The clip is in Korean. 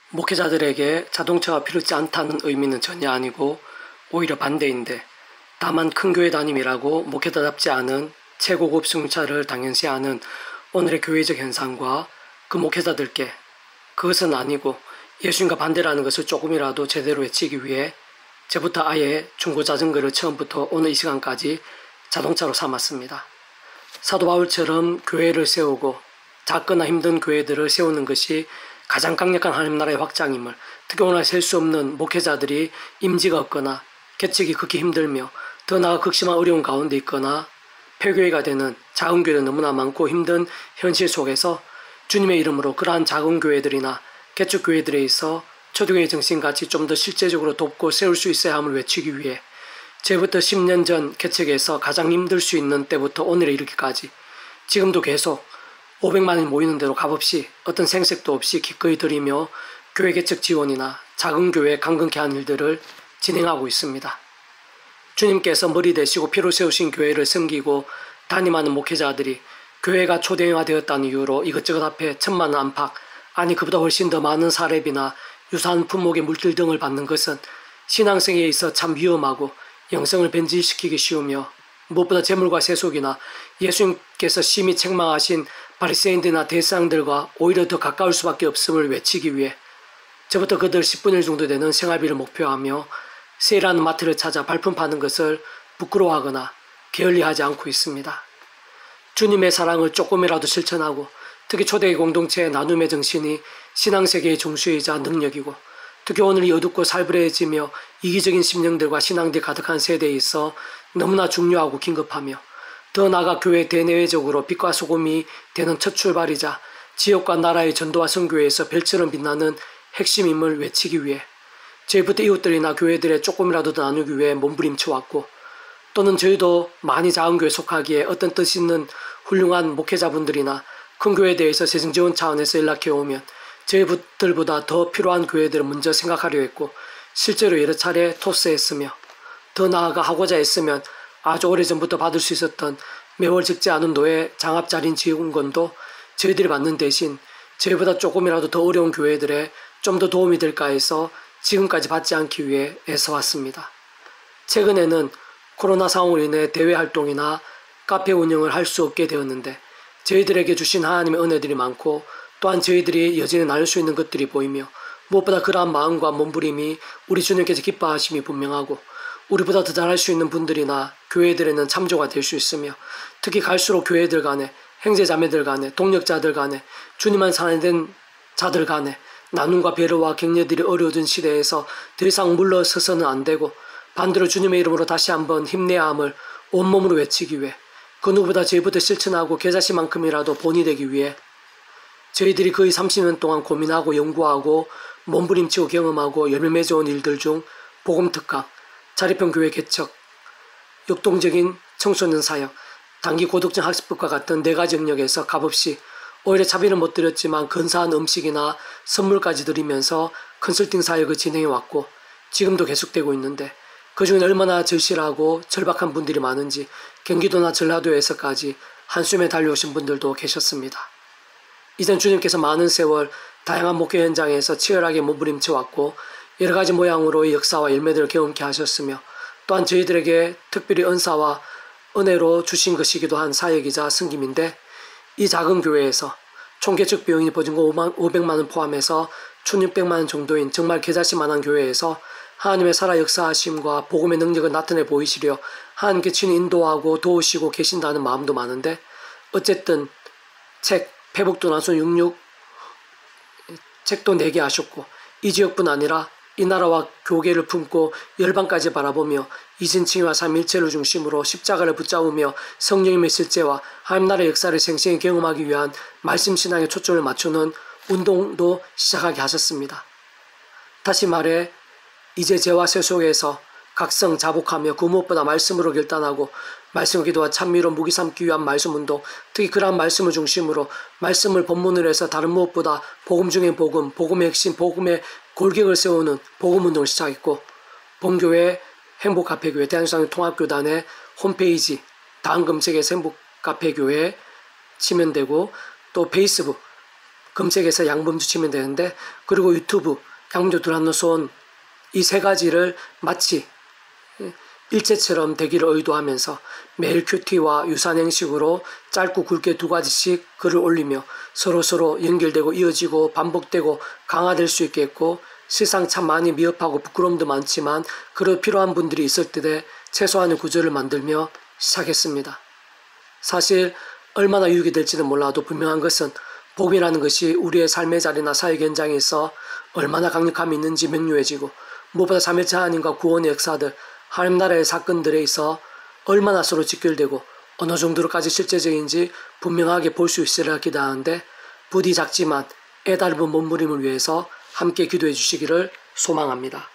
목회자들에게 자동차가 필요치 않다는 의미는 전혀 아니고 오히려 반대인데, 다만 큰 교회 다님이라고 목회자답지 않은 최고급 승차를 당연시하는 오늘의 교회적 현상과 그 목회자들께 그것은 아니고 예수님과 반대라는 것을 조금이라도 제대로 외치기 위해 저부터 아예 중고자전거를 처음부터 오늘 이 시간까지 자동차로 삼았습니다. 사도 바울처럼 교회를 세우고 작거나 힘든 교회들을 세우는 것이 가장 강력한 하나님 나라의 확장임을, 특히 오늘 셀 수 없는 목회자들이 임지가 없거나 개척이 극히 힘들며 더 나아가 극심한 어려운 가운데 있거나 폐교회가 되는 작은 교회는 너무나 많고 힘든 현실 속에서 주님의 이름으로 그러한 작은 교회들이나 개척교회들에 있어 초대교회 정신같이 좀 더 실제적으로 돕고 세울 수 있어야 함을 외치기 위해 제부터 10년 전 개척에서 가장 힘들 수 있는 때부터 오늘에 이르기까지 지금도 계속 500만이 모이는 대로 값없이 어떤 생색도 없이 기꺼이 드리며 교회 개척 지원이나 작은 교회 강건케 하는 일들을 진행하고 있습니다. 주님께서 머리 대시고 피로 세우신 교회를 섬기고 담임하는 목회자들이 교회가 초대형화되었다는 이유로 이것저것 앞에 1,000만 원 안팎, 아니 그보다 훨씬 더 많은 사례비나 유사한 품목의 물질 등을 받는 것은 신앙생에 있어 참 위험하고 영성을 변질시키기 쉬우며 무엇보다 재물과 세속이나 예수님께서 심히 책망하신 바리새인들이나 대상들과 오히려 더 가까울 수밖에 없음을 외치기 위해 저부터 그들 10분의 1 정도 되는 생활비를 목표하며 세일하는 마트를 찾아 발품 파는 것을 부끄러워하거나 게을리하지 않고 있습니다. 주님의 사랑을 조금이라도 실천하고 특히 초대의 공동체의 나눔의 정신이 신앙세계의 중수이자 능력이고 특히 오늘 이 어둡고 살벌해지며 이기적인 심령들과 신앙들이 가득한 세대에 있어 너무나 중요하고 긴급하며 더 나아가 교회 대내외적으로 빛과 소금이 되는 첫 출발이자 지역과 나라의 전도와 선교회에서 별처럼 빛나는 핵심임을 외치기 위해 저희부터 이웃들이나 교회들의 조금이라도 더 나누기 위해 몸부림쳐왔고 또는 저희도 많이 작은 교회에 속하기에 어떤 뜻 있는 훌륭한 목회자분들이나 큰 교회에 대해서 재정지원 차원에서 연락해오면 저희들보다 더 필요한 교회들을 먼저 생각하려 했고 실제로 여러 차례 토스했으며 더 나아가 하고자 했으면 아주 오래전부터 받을 수 있었던 매월 적지 않은 노예 장합자린 지원금도 저희들이 받는 대신 저희보다 조금이라도 더 어려운 교회들에 좀 더 도움이 될까 해서 지금까지 받지 않기 위해 애써왔습니다. 최근에는 코로나 상황으로 인해 대외 활동이나 카페 운영을 할 수 없게 되었는데 저희들에게 주신 하나님의 은혜들이 많고 또한 저희들이 여전히 나눌 수 있는 것들이 보이며 무엇보다 그러한 마음과 몸부림이 우리 주님께서 기뻐하심이 분명하고 우리보다 더 잘할 수 있는 분들이나 교회들에는 참조가 될 수 있으며 특히 갈수록 교회들 간에 형제자매들 간에 동력자들 간에 주님만 사랑된 자들 간에 나눔과 배려와 격려들이 어려워진 시대에서 더 이상 물러서서는 안 되고 반대로 주님의 이름으로 다시 한번 힘내야 함을 온몸으로 외치기 위해 그 누구보다 저희부터 실천하고 계자씨만큼이라도 본이 되기 위해 저희들이 거의 30년 동안 고민하고 연구하고 몸부림치고 경험하고 열매 맺어온 일들 중 복음특강, 자립형 교회 개척, 역동적인 청소년 사역, 단기 고독증 학습법과 같은 4가지 영역에서 값없이 오히려 차비는 못 드렸지만 근사한 음식이나 선물까지 드리면서 컨설팅 사역을 진행해왔고 지금도 계속되고 있는데 그중에 얼마나 절실하고 절박한 분들이 많은지 경기도나 전라도에서까지 한숨에 달려오신 분들도 계셨습니다. 이전 주님께서 많은 세월 다양한 목회 현장에서 치열하게 몸부림쳐왔고 여러 가지 모양으로의 역사와 열매들을 경험케 하셨으며 또한 저희들에게 특별히 은사와 은혜로 주신 것이기도 한 사역이자 섬김인데 이 작은 교회에서 총 개척 비용이 보증금 500만 원 포함해서 1,600만 원 정도인 정말 계자씨만한 교회에서 하나님의 살아 역사하심과 복음의 능력을 나타내 보이시려 하나님께 친히 인도하고 도우시고 계신다는 마음도 많은데 어쨌든 책 패북도 나순 66 책도 내게 하셨고 이 지역뿐 아니라 이 나라와 교계를 품고 열방까지 바라보며 이진칭의와 삼일체를 중심으로 십자가를 붙잡으며 성령님의 실제와 하나님 나라의 역사를 생생히 경험하기 위한 말씀신앙에 초점을 맞추는 운동도 시작하게 하셨습니다. 다시 말해 이제 죄와 세속에서 각성 자복하며 그 무엇보다 말씀으로 결단하고 말씀을 기도와 찬미로 무기 삼기 위한 말씀운동, 특히 그러한 말씀을 중심으로 말씀을 본문으로 해서 다른 무엇보다 복음 중의 복음, 복음의 핵심, 복음의 골격을 세우는 복음운동을 시작했고 본교회 행복카페교회 대한민국 통합교단의 홈페이지 다음 검색에서 행복카페교회 치면 되고 또 페이스북 검색해서 양범주 치면 되는데, 그리고 유튜브 양범주 드란노손 이 세 가지를 마치 일체처럼 되기를 의도하면서 매일 큐티와 유사한 형식으로 짧고 굵게 2가지씩 글을 올리며 서로서로 연결되고 이어지고 반복되고 강화될 수 있겠고, 실상 참 많이 미흡하고 부끄러움도 많지만 그럴 필요한 분들이 있을 때 최소한의 구조를 만들며 시작했습니다. 사실 얼마나 유익이 될지는 몰라도 분명한 것은 복음이라는 것이 우리의 삶의 자리나 사회 현장에서 얼마나 강력함이 있는지 명료해지고, 무엇보다 3일차 하나님과 구원의 역사들, 하나님 나라의 사건들에 있어 얼마나 서로 직결되고 어느 정도로까지 실제적인지 분명하게 볼 수 있으리라 기대하는데, 부디 작지만 애달은 몸부림을 위해서 함께 기도해 주시기를 소망합니다.